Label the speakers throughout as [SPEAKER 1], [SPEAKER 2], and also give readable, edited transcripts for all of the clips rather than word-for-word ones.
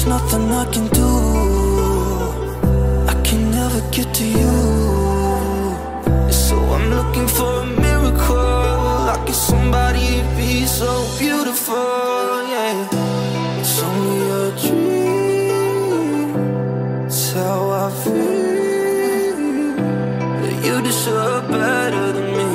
[SPEAKER 1] nothing I can do. I can never get to you. So I'm looking for a miracle. Like it's somebody be so beautiful, yeah. It's only a dream. It's how I feel. That you deserve better than me.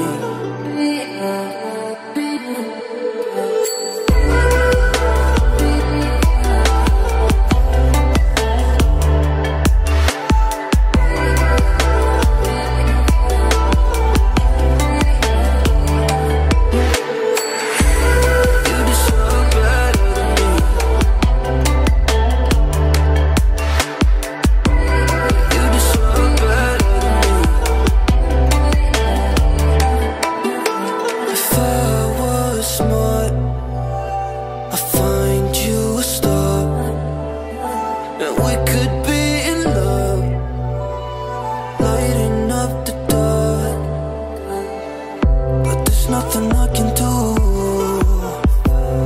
[SPEAKER 1] Nothing I can do.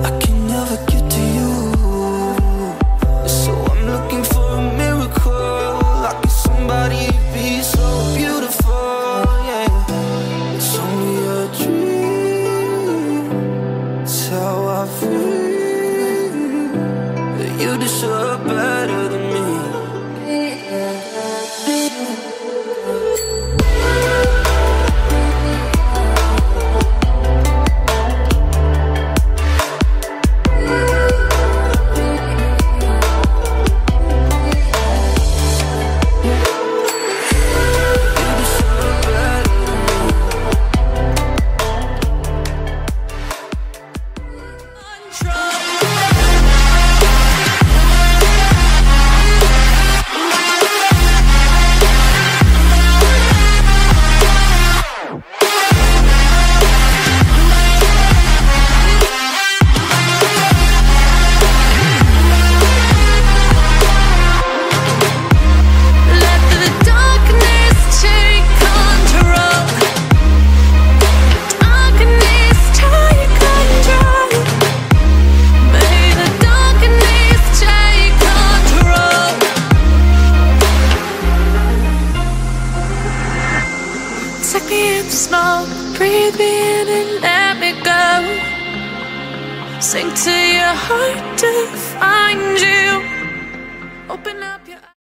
[SPEAKER 1] I can never get to you. So I'm looking for a miracle. Like it's somebody be so beautiful, yeah. It's only a dream. It's how I feel. That you deserve better than me.
[SPEAKER 2] Take me in the smoke, breathe me in and let me go. Sink to your heart to find you. Open up your eyes.